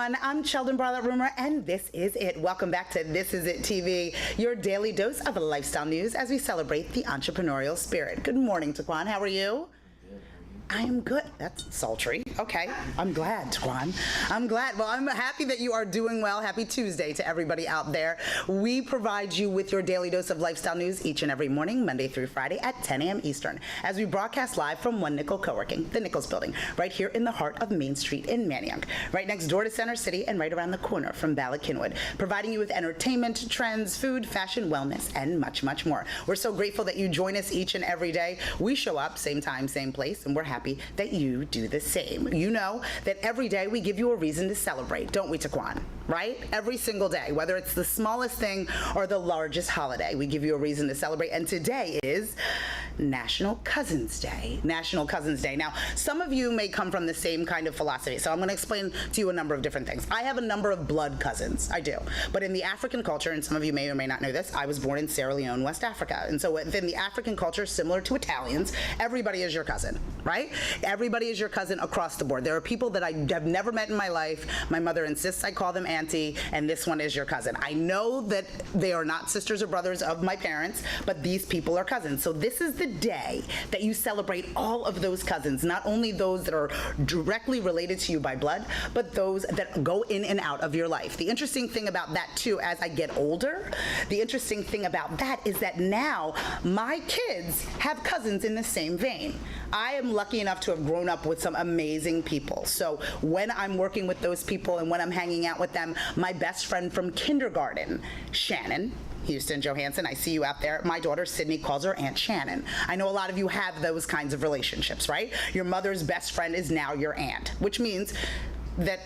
everyone. I'm Cheldin, Barlatt, Rumer, and this is it. Welcome back to This Is It TV, your daily dose of lifestyle news as we celebrate the entrepreneurial spirit. Good morning, Taquan. How are you? I am good. That's sultry. Okay. I'm glad, Taquan. I'm glad. Well, I'm happy that you are doing well. Happy Tuesday to everybody out there. We provide you with your daily dose of lifestyle news each and every morning, Monday through Friday at 10 a.m. Eastern, as we broadcast live from One Nickel Co-working, the Nichols Building, right here in the heart of Main Street in Manayunk, right next door to Center City and right around the corner from Barlatt Kinwood, providing you with entertainment, trends, food, fashion, wellness, and much, much more. We're so grateful that you join us each and every day. We show up, same time, same place, and we're happy that you do the same. You know that every day we give you a reason to celebrate, don't we, Taquan? Right? Every single day, whether it's the smallest thing or the largest holiday, we give you a reason to celebrate. And today is National Cousins Day. National Cousins Day. Now, some of you may come from the same kind of philosophy, so I'm going to explain to you a number of different things. I have a number of blood cousins. I do. But in the African culture, and some of you may or may not know this, I was born in Sierra Leone, West Africa. And so within the African culture, similar to Italians, everybody is your cousin, right? Everybody is your cousin across the board. There are people that I have never met in my life. My mother insists I call them auntie, and this one is your cousin. I know that they are not sisters or brothers of my parents, but these people are cousins. So this is the day that you celebrate all of those cousins, not only those that are directly related to you by blood, but those that go in and out of your life. The interesting thing about that too, as I get older, the interesting thing about that is that now my kids have cousins in the same vein. I am lucky enough to have grown up with some amazing people. So when I'm working with those people and when I'm hanging out with them, my best friend from kindergarten, Shannon Houston Johansson, I see you out there. My daughter Sydney calls her Aunt Shannon. I know a lot of you have those kinds of relationships, right? Your mother's best friend is now your aunt, which means that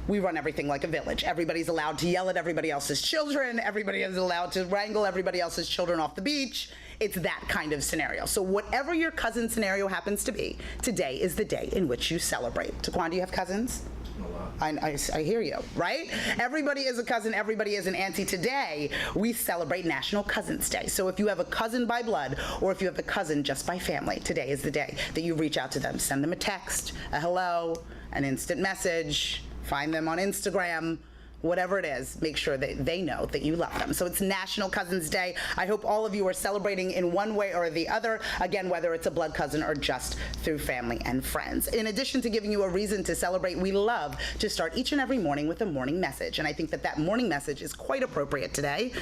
we run everything like a village. Everybody's allowed to yell at everybody else's children. Everybody is allowed to wrangle everybody else's children off the beach. It's that kind of scenario. So whatever your cousin scenario happens to be, today is the day in which you celebrate. Taquan, do you have cousins? A lot. I hear you, right? Everybody is a cousin. Everybody is an auntie. Today, we celebrate National Cousins Day. So if you have a cousin by blood or if you have a cousin just by family, today is the day that you reach out to them. Send them a text, a hello, an instant message, find them on Instagram, whatever it is, make sure that they know that you love them. So it's National Cousins Day. I hope all of you are celebrating in one way or the other, again, whether it's a blood cousin or just through family and friends. In addition to giving you a reason to celebrate, we love to start each and every morning with a morning message. And I think that that morning message is quite appropriate today.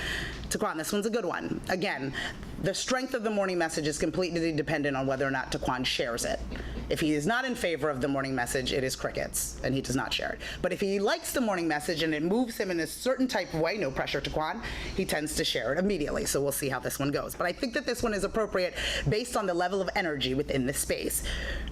Taquan, this one's a good one. Again, the strength of the morning message is completely dependent on whether or not Taquan shares it. If he is not in favor of the morning message, it is crickets, and he does not share it. But if he likes the morning message and it moves him in a certain type of way, no pressure, Taquan, he tends to share it immediately. So we'll see how this one goes. But I think that this one is appropriate based on the level of energy within the space.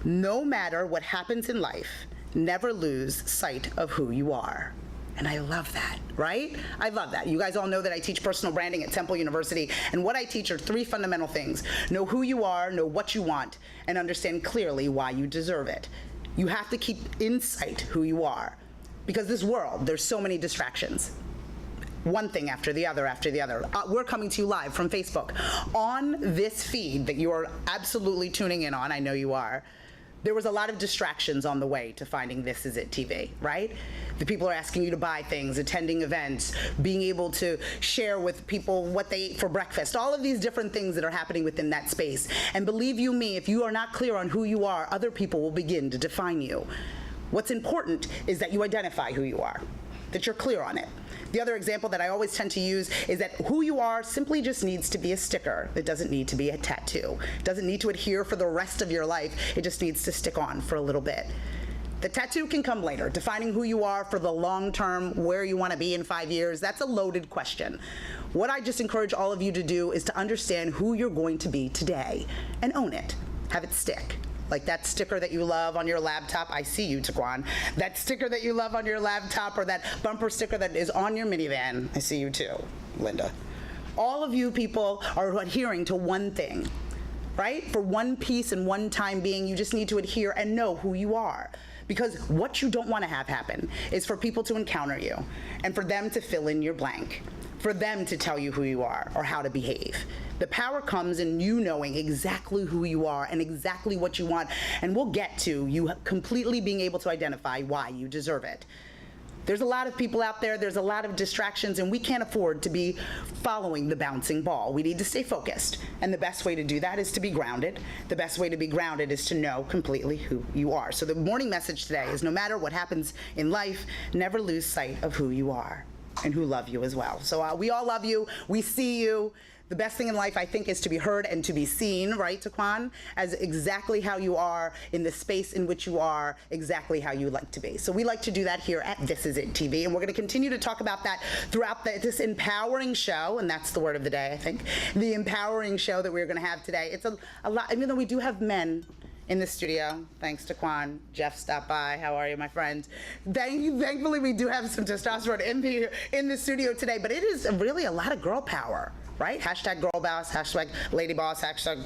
No matter what happens in life, never lose sight of who you are. And I love that, right? I love that. You guys all know that I teach personal branding at Temple University, and what I teach are three fundamental things. Know who you are, know what you want, and understand clearly why you deserve it. You have to keep in sight who you are, because this world, there's so many distractions. One thing after the other after the other. We're coming to you live from Facebook. On this feed that you are absolutely tuning in on, I know you are, there was a lot of distractions on the way to finding This Is It TV, right? The people are asking you to buy things, attending events, being able to share with people what they ate for breakfast, all of these different things that are happening within that space. And believe you me, if you are not clear on who you are, other people will begin to define you. What's important is that you identify who you are, that you're clear on it. The other example that I always tend to use is that who you are simply just needs to be a sticker. It doesn't need to be a tattoo. It doesn't need to adhere for the rest of your life. It just needs to stick on for a little bit. The tattoo can come later. Defining who you are for the long term, where you want to be in 5 years, that's a loaded question. What I just encourage all of you to do is to understand who you're going to be today and own it. Have it stick. Like that sticker that you love on your laptop. I see you, Taquan. That sticker that you love on your laptop, or that bumper sticker that is on your minivan. I see you too, Linda. All of you people are adhering to one thing, right? For one piece and one time being, you just need to adhere and know who you are. Because what you don't want to have happen is for people to encounter you and for them to fill in your blank, for them to tell you who you are or how to behave. The power comes in you knowing exactly who you are and exactly what you want, and we'll get to you completely being able to identify why you deserve it. There's a lot of people out there, there's a lot of distractions, and we can't afford to be following the bouncing ball. We need to stay focused. And the best way to do that is to be grounded. The best way to be grounded is to know completely who you are. So the morning message today is no matter what happens in life, never lose sight of who you are and who love you as well. So we all love you, we see you. The best thing in life, I think, is to be heard and to be seen, right, Taquan, as exactly how you are in the space in which you are, exactly how you like to be. So we like to do that here at This Is It TV, and we're going to continue to talk about that throughout this empowering show, and that's the word of the day, I think, the empowering show that we're going to have today. It's a lot, even though we do have men in the studio, thanks to Quan. Jeff stopped by. How are you, my friend? Thankfully, we do have some testosterone in the studio today, but it is really a lot of girl power. Right? Hashtag girl boss, hashtag lady boss, hashtag,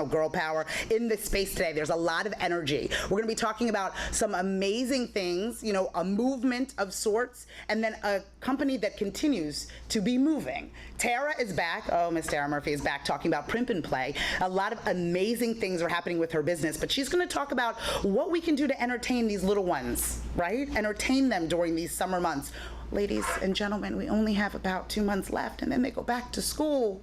girl power. In this space today, there's a lot of energy. We're gonna be talking about some amazing things, a movement of sorts, and then a company that continues to be moving. Tara is back. Oh, Miss Tara Murphy is back talking about Primp and Play. A lot of amazing things are happening with her business, but she's gonna talk about what we can do to entertain these little ones, right? Entertain them during these summer months. Ladies and gentlemen, we only have about 2 months left, and then they go back to school.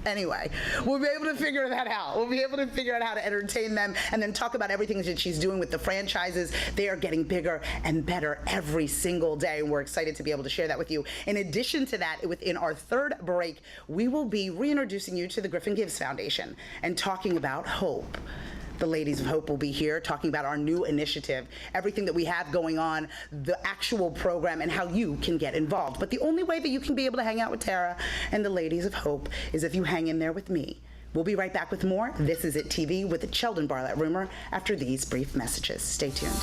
Anyway, we'll be able to figure that out. We'll be able to figure out how to entertain them and then talk about everything that she's doing with the franchises. They are getting bigger and better every single day, and we're excited to be able to share that with you. In addition to that, within our third break, we will be reintroducing you to the Griffin Gibbs Foundation and talking about hope. The Ladies of Hope will be here talking about our new initiative, everything that we have going on, the actual program, and how you can get involved. But the only way that you can be able to hang out with Tara and the Ladies of Hope is if you hang in there with me. We'll be right back with more This Is It TV with Cheldin, Barlatt, Rumer after these brief messages. Stay tuned.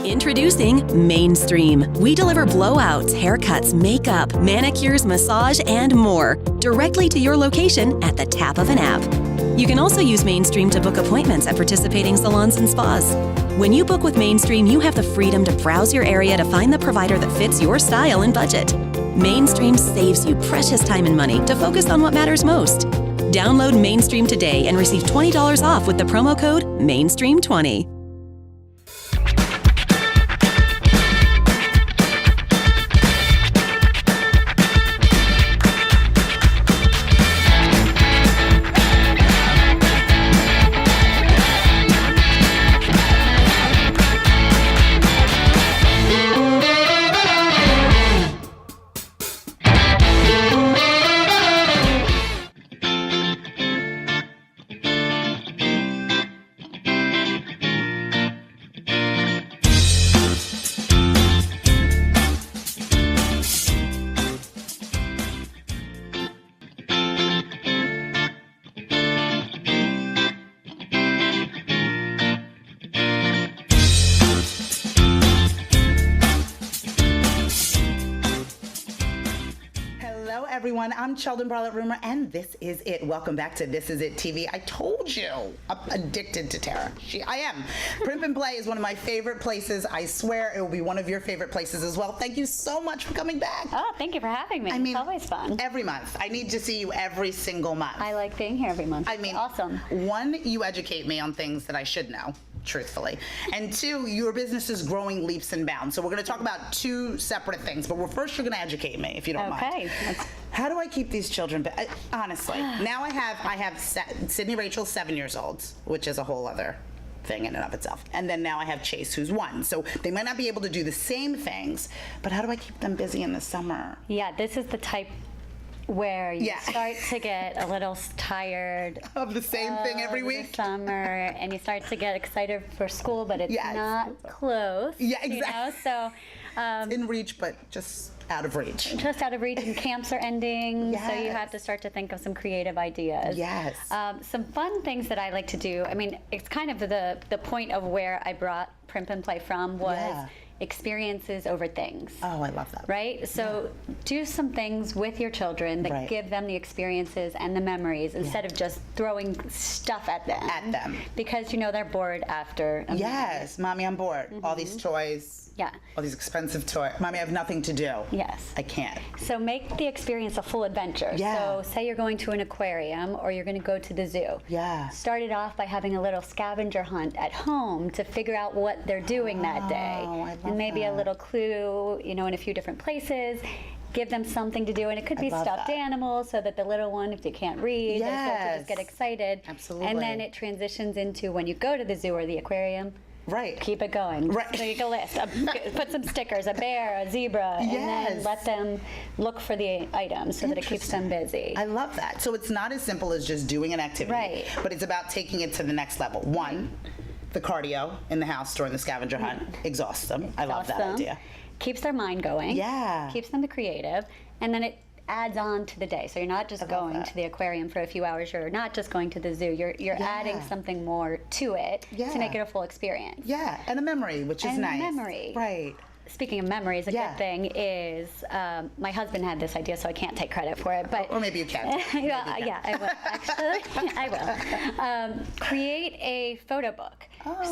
Introducing Mainstream. We deliver blowouts, haircuts, makeup, manicures, massage, and more directly to your location at the tap of an app. You can also use Mainstream to book appointments at participating salons and spas. When you book with Mainstream, you have the freedom to browse your area to find the provider that fits your style and budget. Mainstream saves you precious time and money to focus on what matters most. Download Mainstream today and receive $20 off with the promo code MAINSTREAM20. Everyone, I'm Cheldin, Barlatt, Rumer, and this is it. Welcome back to This Is It TV. I told you, I'm addicted to Tara. I am. Primp and Play is one of my favorite places. I swear it will be one of your favorite places as well. Thank you so much for coming back. Oh, thank you for having me. It's always fun. Every month. I need to see you every single month. I like being here every month. Awesome. One, you educate me on things that I should know, truthfully. And two, your business is growing leaps and bounds. So we're going to talk about two separate things. But first, you're going to educate me, if you don't mind. Okay. How do I keep these children? Honestly, now I have Sydney Rachel, 7 years old, which is a whole other thing in and of itself. And then now I have Chase, who's 1. So they might not be able to do the same things, but how do I keep them busy in the summer? Yeah, this is the type where you start to get a little tired of the same thing every week. Summer, and you start to get excited for school, but it's not close. Yeah, exactly. So it's in reach, but just out of reach. Just out of reach, and camps are ending, yes. So you have to start to think of some creative ideas. Yes. Some fun things that I like to do. I mean, it's kind of the point of where I brought Primp and Play from was experiences over things. Oh, I love that. Right? So do some things with your children that Right. give them the experiences and the memories instead of just throwing stuff at them. Because you know they're bored after a minute. Yes, Mommy, I'm bored. All these toys. Yeah. All these expensive toys. Mommy, I have nothing to do. Yes. I can't. So make the experience a full adventure. Yeah. So say you're going to an aquarium or you're going to go to the zoo. Yeah. Start it off by having a little scavenger hunt at home to figure out what they're doing that day. Oh, I love and maybe a that. little clue, you know, in a few different places. Give them something to do, and it could be love stuffed that. animals so that the little one, if they can't read, they start to just get Yes. excited. Absolutely. And then it transitions into when you go to the zoo or the aquarium, Right. keep it going. Right. Make a list. Put some stickers, a bear, a zebra, and then Yes. let them look for the items so that it keeps them busy. I love that. So it's not as simple as just doing an activity, Right. but it's about taking it to the next level. One, the cardio in the house during the scavenger hunt exhausts them. I love that Exhausts them, idea. Keeps their mind going. Yeah. Keeps them creative, and then it adds on to the day. So you're not just going that. to the aquarium for a few hours. You're not just going to the zoo. You're adding something more to it Yeah. to make it a full experience. Yeah, and a memory, which is And nice. memory. Right. Speaking of memories, a Yeah. good thing is my husband had this idea, so I can't take credit for it. But Or maybe you can. yeah, I will. Actually, I will. Create a photo book.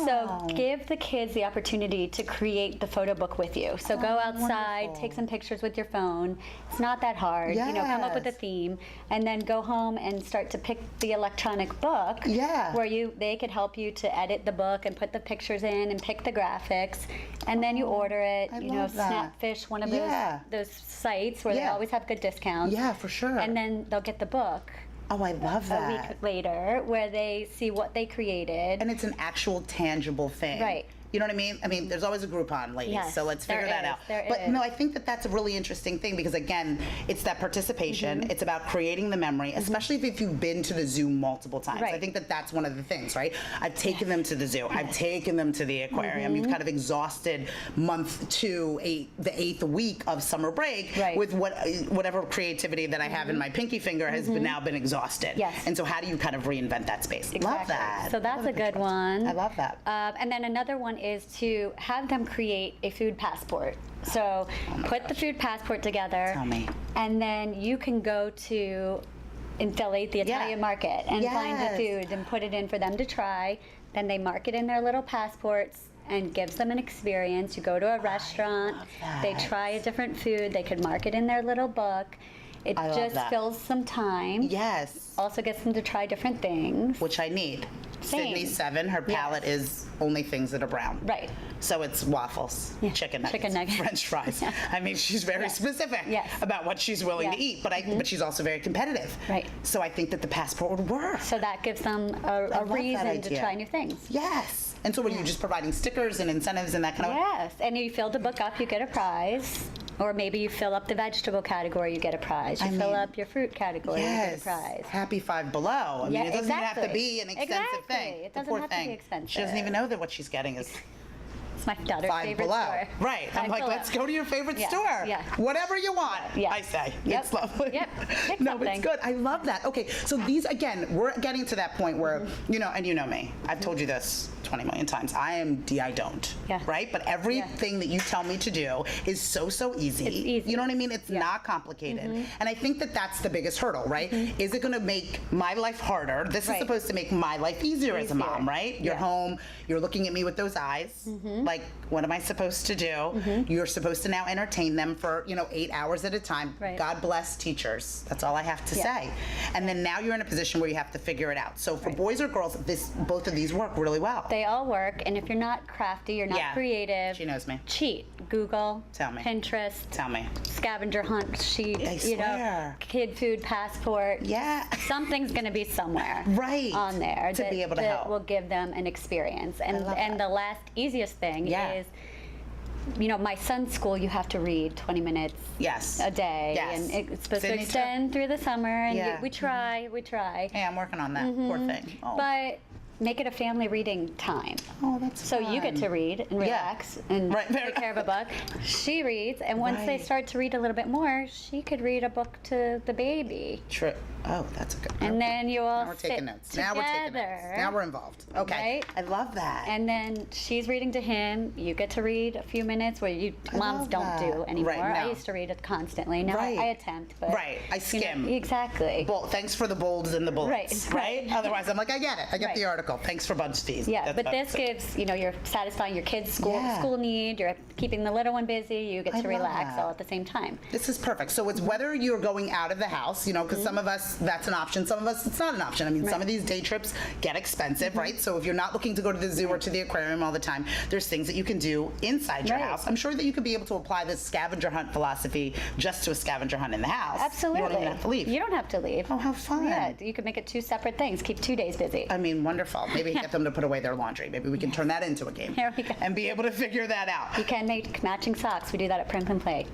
So give the kids the opportunity to create the photo book with you. So go outside, wonderful. take some pictures with your phone. It's not that hard. You know, come up with a Yes. theme, and then go home and start to pick the electronic book. Yeah. Where they could help you to edit the book and put the pictures in and pick the graphics, and then you order it. I You know, love that. Snapfish, one of Yeah. those sites where they Yeah. always have good discounts. Yeah, for sure. And then they'll get the book Oh, I love a that. week later where they see what they created. And it's an actual tangible thing. Right. You know what I mean? I mean, there's always a Groupon, ladies, Yes, so let's there figure that is, out. there But is. no, I think that that's a really interesting thing because, again, it's that participation. Mm-hmm. It's about creating the memory, especially if you've been to the zoo multiple times. I Right. think that that's one of the things, right? I've taken them to the zoo. I've taken them to the aquarium. Mm-hmm. You've kind of exhausted month two, the eighth week of summer break Right. with whatever creativity that I have in my pinky finger has now been exhausted. Mm-hmm. Yes. And so how do you kind of reinvent that space? Love Exactly. that. So that's Love a good picture. one. I love that. And then another one is to have them create a food passport. So put the food passport together. Tell me. And then you can go to, in Philly, the Italian market and find the Yes. food and put it in for them to try. Then they mark it in their little passports and gives them an experience. You go to a restaurant, they that. try a different food, they could mark it in their little book. It I love just that. fills some time. Yes. Also gets them to try different things. Which I need. Same. Sydney's 7, her palate is only things that are brown. Right. So it's waffles, chicken nuggets, Chicken nuggets. French fries. I mean, she's very specific Yes. about what she's willing to Yeah. eat, but she's also very competitive. Right. So I think that the passport would work. So that gives them love a that reason to idea. try new things. Yes. And so what are you just providing stickers and incentives and that kind of? Yes, and you fill the book up, you get a prize. Or maybe you fill up the vegetable category, you get a prize. You fill mean, up your fruit category, you get a Yes. prize. Happy Five Below. I mean, Yeah, it doesn't even have to exactly. be an expensive Exactly. thing. It The doesn't poor have to be thing. expensive. She doesn't even know that what she's getting is It's my daughter's Five favorite Below. store. Right. I'm Five like, Below. let's go to your favorite Yeah, store. yeah. Whatever you want, Yeah. I say. Yep. It's lovely. Yep. Pick No, something. it's good. I love that. Okay, so these, again, we're getting to that point where, you know, and you know me. I've told you this 20 million times. I am I don't. Yeah. Right? But everything that you tell me to do is so easy. It's easy. You know what I mean? It's Yeah. not complicated. And I think that that's the biggest hurdle, right? Is it going to make my life harder? This is Right. supposed to make my life easier as a Easier. mom, right? You're Yeah. home, you're looking at me with those eyes, like, what am I supposed to do? You're supposed to now entertain them for, 8 hours at a time. Right. God bless teachers. That's all I have to Yeah. say. And then now you're in a position where you have to figure it out. So for boys or girls, both of these work really well. They all work, and if you're not crafty, you're not Yeah. creative. She knows me. Cheat. Google. Tell me. Pinterest. Tell me. Scavenger hunt sheet. I swear. Kid food passport. Yeah. Something's going to be somewhere. Right. On there To be able to that help. will give them an experience. And love and that. the last easiest thing Yeah. is, my son's school, you have to read 20 minutes Yes. a day, Yes. and it's supposed Sydney to too? extend through the summer. And Yeah. we try. Hey, I'm working on that. Poor thing. Oh. But make it a family reading time. Oh, that's So you get to fun. read and Yeah. relax and Right. take care of a book. She reads, and once they Right. start to read a little bit more, she could read a book to the baby. True. Oh, that's a good. And then you all Now we're taking notes. Together, Now we're taking notes. Now we're involved. Okay. Right? I love that. And then she's reading to him. You get to read a few minutes where moms love don't that. do anymore. Right, I no. used to read it constantly. Now Right. I attempt, but Right. I skim. Exactly. Well, thanks for the bolds and the bullets. Right. Otherwise, I'm like, I get it. I get Right. the article. Thanks for BuzzFeed. Yeah, That's but about this it. gives, you're satisfying your kids' school need, you're keeping the little one busy, you get I to love relax that. all at the same time. This is perfect. So it's whether you're going out of the house, because some of us, that's an option. Some of us, it's not an option. I mean, some of these day trips get expensive, right? So if you're not looking to go to the zoo or to the aquarium all the time, there's things that you can do inside your Right. house. I'm sure that you could be able to apply this scavenger hunt philosophy just to a scavenger hunt in the house. Absolutely. You don't even have to leave. You don't have to leave. Oh, how fun. Yeah, you could make it 2 separate things, keep 2 days busy. I mean, wonderful. Maybe get them to put away their laundry. Maybe we can turn that into a game. Here we go. And be able to figure that out. You can make matching socks. We do that at Primp and Play.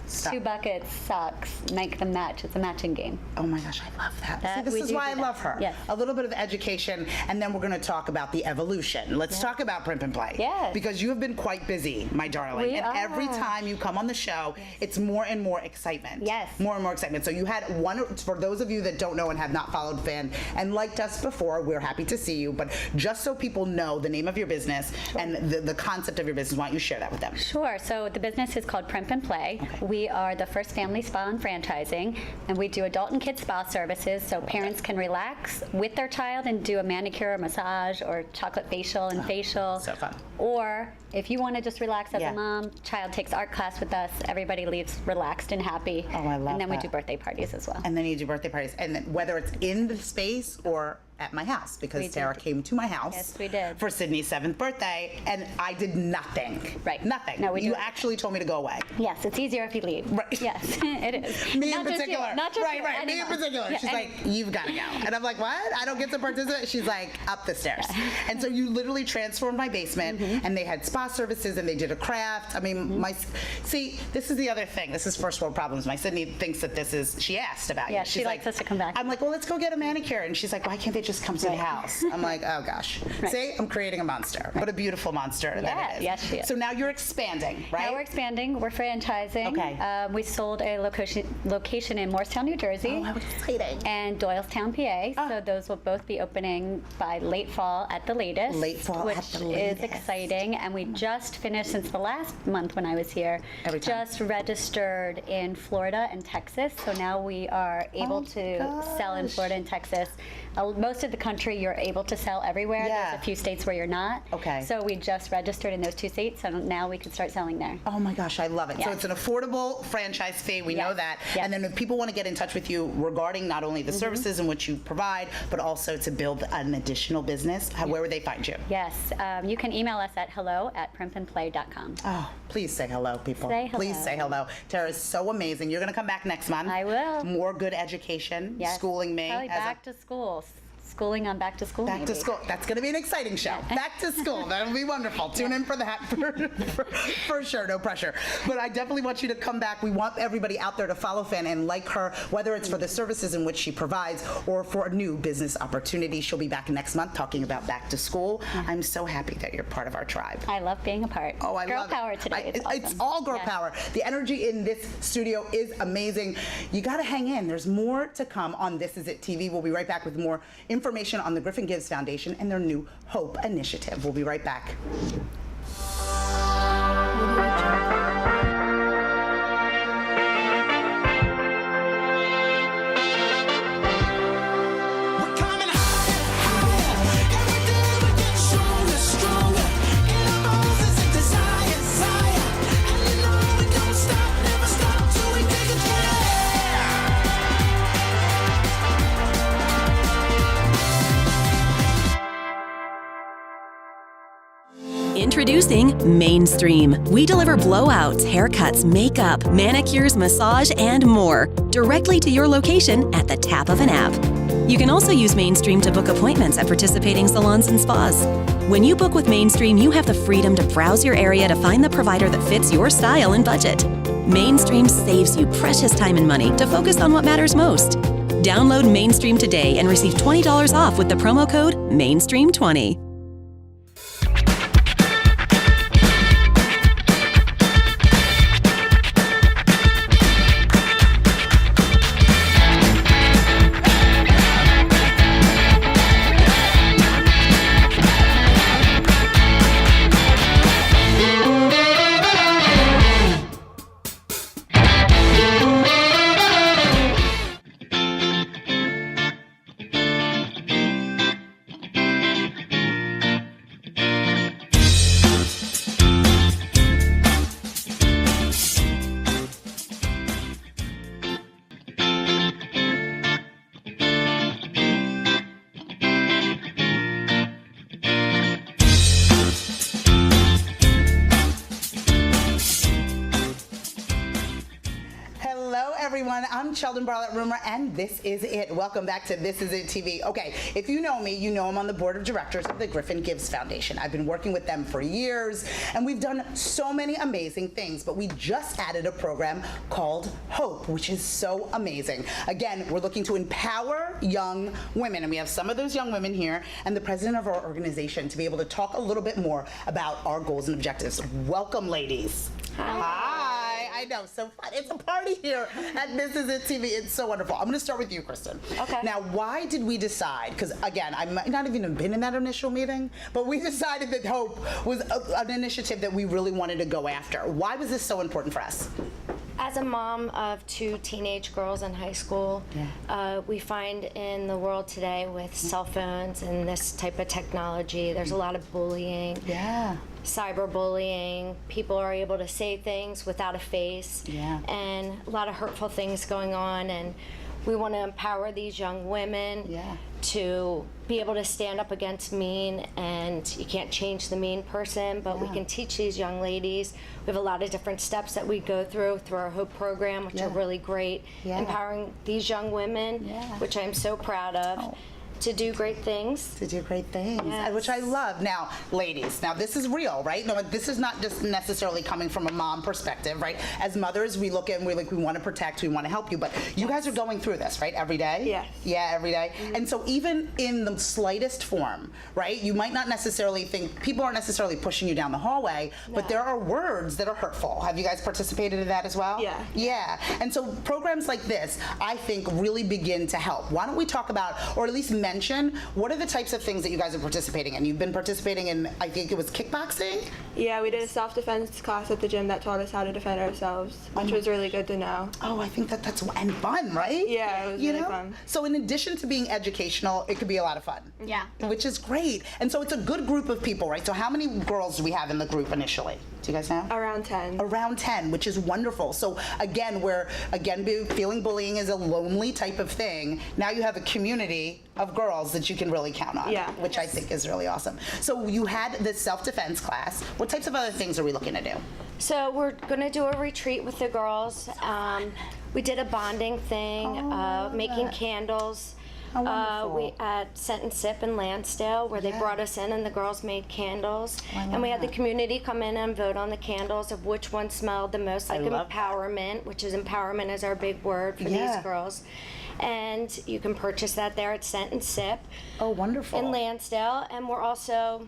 Stop. 2 buckets, socks, make them match. It's a matching game. Oh my gosh, I love that. That See, this we is do why I that. love her. Yes. A little bit of education, and then we're going to talk about the evolution. Let's talk about Primp and Play. Yes. Because you have been quite busy, my darling. We and are. every time you come on the show, it's more and more excitement. Yes. More and more excitement. So you had one, for those of you that don't know and have not followed Fan and liked us before, we're happy to see you. But just so people know the name of your business and the concept of your business, why don't you share that with them? Sure. So the business is called Primp and Play. We are the first family spa and franchising, and we do adult and kids spa services so parents can relax with their child and do a manicure, massage, or chocolate facial and facial. So fun. Or if you want to just relax as Yeah. a mom, child takes art class with us, everybody leaves relaxed and happy. Oh, I love And then we that. do birthday parties as well. And then you do birthday parties, and then whether it's in the space or at my house, because We did. Sarah came to my house Yes, we did. for Sydney's 7th birthday, and I did nothing. Right. Nothing. No, we you do- actually told me to go away. Yes, it's easier if you leave. Right. Yes, it is. Me Not in just you, particular. not just right, you, right. Me in anyone. particular. Yeah, She's like, you've got to go. And I'm like, what? I don't get to participate? She's like, up the stairs. And so you literally transformed my basement, and they had spa services, and they did a craft. I mean, see, this is the other thing. This is first world problems. My Sydney thinks that this is, she asked about you. Yeah, She's she likes us to come back. I'm like, well, let's go get a manicure. And she's like, why can't they just come to the Right. house? I'm like, oh gosh. Right. See, I'm creating a monster, but a beautiful monster that Yeah, it is. yes, she is. So now you're expanding, right? Now we're expanding. We're franchising. Okay. We sold a location in Morristown, New Jersey. Oh, how exciting. And Doylestown, PA. So those will both be opening by late fall at the latest. Late fall which at the is latest. exciting. And we just finished, since the last month when I was here, Every time. just registered in Florida and Texas. So now we are able Oh, to sell in gosh. Florida and Texas. Most of the country you're able to sell everywhere. Yeah. There's a few states where you're not. Okay. So we just registered in those 2 states, so now we can start selling there. Oh my gosh, I love it. So Yes. it's an affordable franchise fee. We know Yes. that. Yes. And then if people want to get in touch with you regarding not only the services in which you provide, but also to build an additional business, where would they find you? Yes, you can email us at hello@primpandplay.com. Oh, please say hello, people. Say Please hello. say hello. Tara is so amazing. You're going to come back next month. I will. More good education, Yes. schooling me. Probably as a- back to school. Schooling on back to school. Back to maybe. school. That's going to be an exciting show. Back to school. That'll be wonderful. Tune in for that for sure. No pressure. But I definitely want you to come back. We want everybody out there to follow Fan and like her, whether it's for the services in which she provides or for a new business opportunity. She'll be back next month talking about back to school. I'm so happy that you're part of our tribe. I love being a part. Oh, I Girl love power it. today. It's It's awesome. all girl Yes. power. The energy in this studio is amazing. You got to hang in. There's more to come on This Is It TV. We'll be right back with more information on the Griffin Gives Foundation and their new Hope Initiative. We'll be right back. We're coming higher, every day we get stronger, stronger. In our bones is a desire, desire, and you know we don't stop, never stop till we take it Introducing Mainstream. We deliver blowouts, haircuts, makeup, manicures, massage, and more directly to your location at the tap of an app. You can also use Mainstream to book appointments at participating salons and spas. When you book with Mainstream, you have the freedom to browse your area to find the provider that fits your style and budget. Mainstream saves you precious time and money to focus on what matters most. Download Mainstream today and receive $20 off with the promo code MAINSTREAM20. everyone. I'm Cheldin Barlatt Rumer, and this is it. Welcome back to This Is It TV. Okay, if you know me, you know I'm on the board of directors of the Griffin Gives Foundation. I've been working with them for years, and we've done so many amazing things, but we just added a program called Hope, which is so amazing. Again, we're looking to empower young women, and we have some of those young women here, and the president of our organization to be able to talk a little bit more about our goals and objectives. Welcome, ladies. Hi. I know, so fun. It's a party here at This Is It TV. It's so wonderful. I'm going to start with you, Kristen. Okay. Now, why did we decide? Because again, I might not even have been in that initial meeting, but we decided that Hope was an initiative that we really wanted to go after. Why was this so important for us? As a mom of 2 teenage girls in high school, we find in the world today with cell phones and this type of technology, there's a lot of bullying, cyberbullying. People are able to say things without a face, and a lot of hurtful things going on. And we want to empower these young women to be able to stand up against mean, and you can't change the mean person, but we can teach these young ladies. We have a lot of different steps that we go through our Hope program, which are really great, empowering these young women, which I'm so proud of. To do great things. To do great things, which I love. Now, ladies, now this is real, right? No, this is not just necessarily coming from a mom perspective, right? As mothers, we look at and we're like, we want to protect, we want to help you, but you guys are going through this, right? Every day? Yes. Yeah, every day. And so even in the slightest form, right? You might not necessarily think, people aren't necessarily pushing you down the hallway, but there are words that are hurtful. Have you guys participated in that as well? Yeah. Yeah. And so programs like this, I think, really begin to help. Why don't we talk about, or at least mention, what are the types of things that you guys are participating in? You've been participating in, I think it was kickboxing? Yeah, we did a self-defense class at the gym that taught us how to defend ourselves, which was really good to know. Oh, I think that's, and fun, right? Yeah, it was really fun. So in addition to being educational, it could be a lot of fun. Yeah. Which is great. And so it's a good group of people, right? So how many girls do we have in the group initially? Do you guys know? Around 10. Around 10, which is wonderful. So again, feeling bullying is a lonely type of thing. Now you have a community of girls that you can really count on, which I think is really awesome. So you had this self-defense class. What types of other things are we looking to do? So we're going to do a retreat with the girls. We did a bonding thing, making candles. We at Scent and Sip in Lansdale, where they brought us in and the girls made candles. And we had the community come in and vote on the candles of which one smelled the most like empowerment, which is empowerment is our big word for these girls. And you can purchase that there at Scent and Sip. Oh, wonderful. In Lansdale. And we're also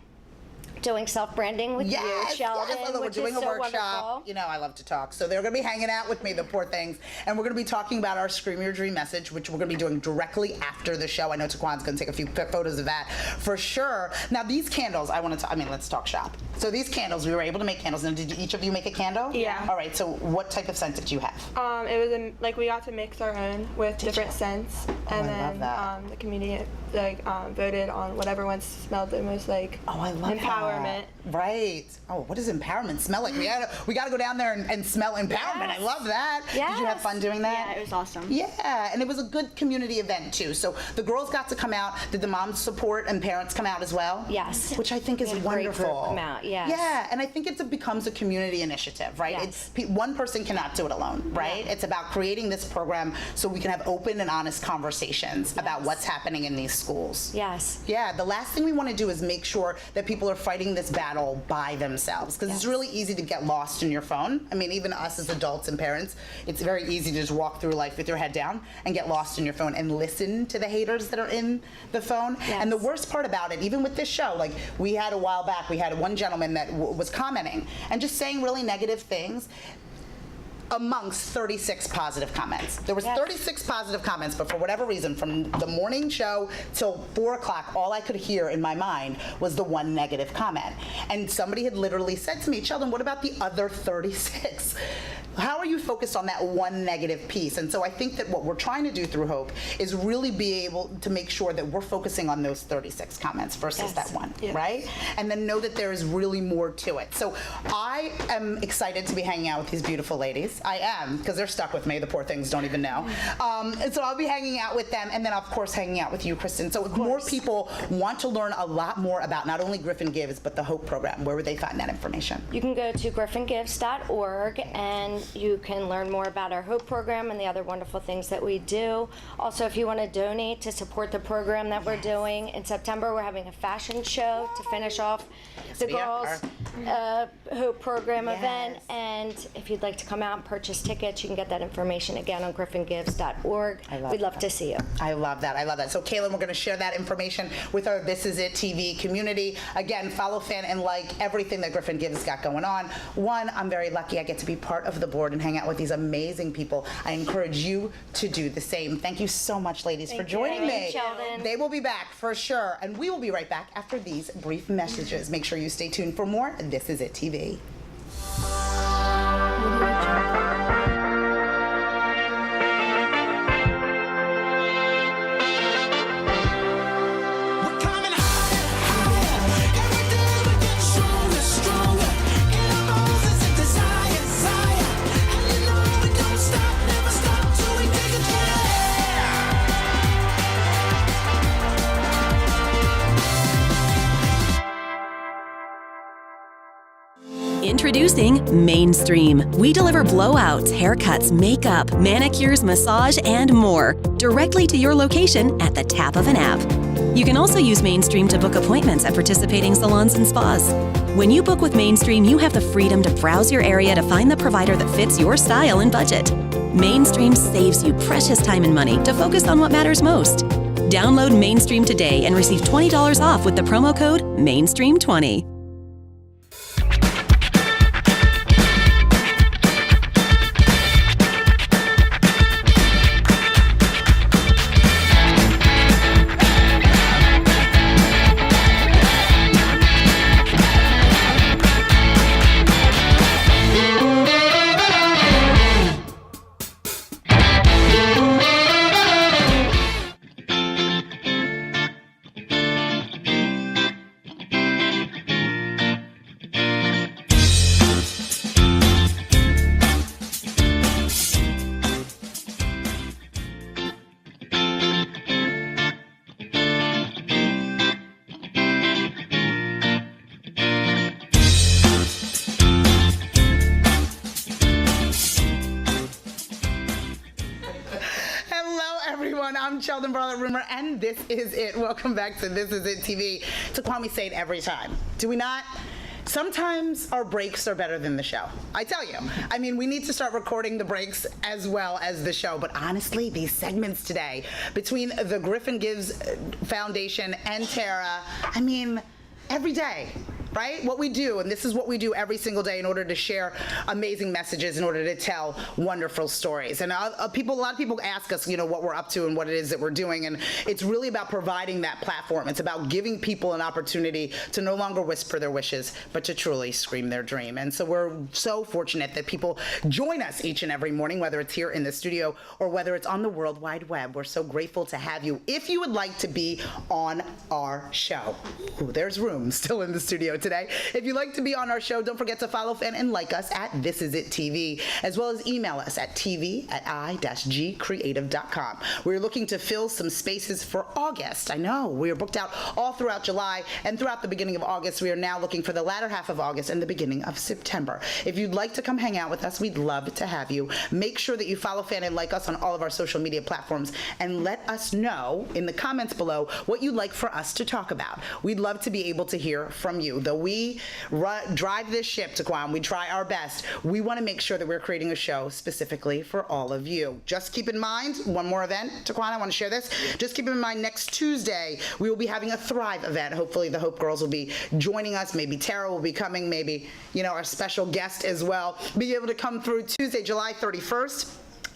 doing self-branding with you, Cheldin, we're which doing is a so workshop. wonderful. You know, I love to talk. So they're going to be hanging out with me, the poor things. And we're going to be talking about our Scream Your Dream message, which we're going to be doing directly after the show. I know Taquan's going to take a few photos of that for sure. Now, these candles, let's talk shop. So these candles, we were able to make candles. And did each of you make a candle? Yeah. All right. So what type of scent did you have? It was we got to mix our own with different scents, and love then that. the community voted on whatever one smelled the most like I love empowerment. That. Right. Oh, what does empowerment smell like? We got to go down there and smell empowerment. I love that. Yes. Did you have fun doing that? Yeah, it was awesome. Yeah, and it was a good community event too. So the girls got to come out. Did the moms support and parents come out as well? Yes. Which I think is We had a great wonderful. group come out, yes. Yeah, and I think it becomes a community initiative, right? Yes. One person cannot do it alone, right? It's about creating this program so we can have open and honest conversations about what's happening in these schools. Yes. Yeah, the last thing we want to do is make sure that people are fighting this battle by themselves, because it's really easy to get lost in your phone. I mean, even us as adults and parents, it's very easy to just walk through life with your head down and get lost in your phone and listen to the haters that are in the phone. Yes. And the worst part about it, even with this show, like we had a while back, we had one gentleman that was commenting and just saying really negative things amongst 36 positive comments. There was 36 positive comments, but for whatever reason, from the morning show till 4 o'clock, all I could hear in my mind was the one negative comment. And somebody had literally said to me, Cheldin, what about the other 36? How are you focused on that one negative piece? And so I think that what we're trying to do through Hope is really be able to make sure that we're focusing on those 36 comments versus that one, right? And then know that there is really more to it. So I am excited to be hanging out with these beautiful ladies. I am, because they're stuck with me. The poor things don't even know. And so I'll be hanging out with them, and then of course hanging out with you, Kristen. So if more people want to learn a lot more about not only Griffin Gives, but the Hope program, where would they find that information? You can go to griffingives.org and you you can learn more about our Hope program and the other wonderful things that we do. Also, if you want to donate to support the program that we're doing, in September we're having a fashion show to finish off the we girls' Hope program Yes. event. And if you'd like to come out and purchase tickets, you can get that information again on griffingives.org. We'd love to see you. I love that. I love that. So, Kaylin, we're going to share that information with our This Is It TV community. Again, follow, fan, and like everything that Griffin Gives got going on. One, I'm very lucky I get to be part of the board and hang out with these amazing people. I encourage you to do the same. Thank you so much, ladies, for joining me. Thank you, Cheldin. They will be back for sure, and we will be right back after these brief messages. Make sure you stay tuned for more This Is It TV. We're coming higher, every day we get stronger, stronger. In our bones is a desire, desire, and you know we don't stop, never stop till we take it Introducing Mainstream. We deliver blowouts, haircuts, makeup, manicures, massage, and more directly to your location at the tap of an app. You can also use Mainstream to book appointments at participating salons and spas. When you book with Mainstream, you have the freedom to browse your area to find the provider that fits your style and budget. Mainstream saves you precious time and money to focus on what matters most. Download Mainstream today and receive $20 off with the promo code MAINSTREAM20. I'm Cheldin, Barlatt, Rumer, and this is it. Welcome back to This Is It TV. Taquan, we say it every time. Do we not? Sometimes our breaks are better than the show. I tell you. I mean, we need to start recording the breaks as well as the show. But honestly, these segments today, between the Griffin Gives Foundation and Tara, I mean, every day. Right? What we do, and this is what we do every single day in order to share amazing messages, in order to tell wonderful stories. And a lot of people ask us, you know, what we're up to and what it is that we're doing, and it's really about providing that platform. It's about giving people an opportunity to no longer whisper their wishes, but to truly scream their dream. And so we're so fortunate that people join us each and every morning, whether it's here in the studio or whether it's on the World Wide Web. We're so grateful to have you. If you would like to be on our show, there's room still in the studio today. If you'd like to be on our show, don't forget to follow, fan, and like us at This Is It TV, as well as email us at tv@i-gcreative.com. We're looking to fill some spaces for August. I know, we are booked out all throughout July and throughout the beginning of August. We are now looking for the latter half of August and the beginning of September. If you'd like to come hang out with us, we'd love to have you. Make sure that you follow, fan, and like us on all of our social media platforms, and let us know in the comments below what you'd like for us to talk about. We'd love to be able to hear from you. Though we drive this ship, Taquan, we try our best. We want to make sure that we're creating a show specifically for all of you. Just keep in mind, one more event, Taquan, I want to share this. Just keep in mind, next Tuesday, we will be having a Thrive event. Hopefully the Hope Girls will be joining us. Maybe Tara will be coming. Maybe, you know, our special guest as well. Be able to come through Tuesday, July 31st.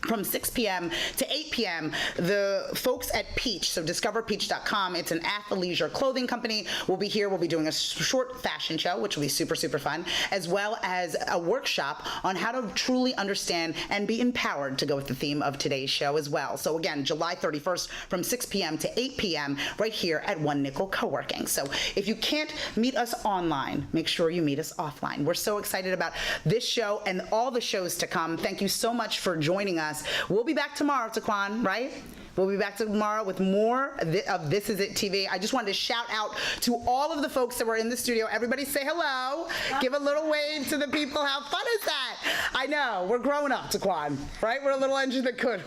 From 6 p.m. to 8 p.m., the folks at Peach, so discoverpeach.com, it's an athleisure clothing company, will be here. We'll be doing a short fashion show, which will be super, super fun, as well as a workshop on how to truly understand and be empowered to go with the theme of today's show as well. So again, July 31st from 6 p.m. to 8 p.m. right here at One Nickel Co-working. So if you can't meet us online, make sure you meet us offline. We're so excited about this show and all the shows to come. Thank you so much for joining us. We'll be back tomorrow, Taquan, right? We'll be back tomorrow with more of This Is It TV. I just wanted to shout out to all of the folks that were in the studio. Everybody say hello. Give a little wave to the people. How fun is that? I know, we're growing up, Taquan, right? We're a little engine that could.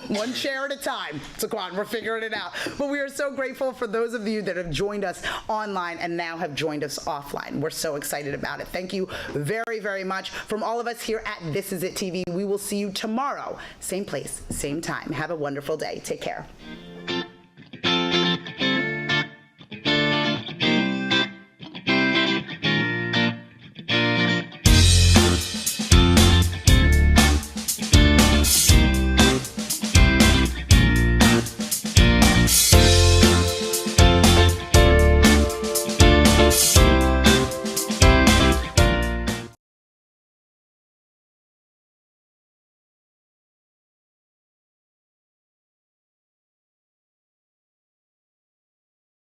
One chair at a time, Taquan, we're figuring it out. But we are so grateful for those of you that have joined us online and now have joined us offline. We're so excited about it. Thank you very, very much. From all of us here at This Is It TV, we will see you tomorrow. Same place, same time. Have a wonderful day. Take care.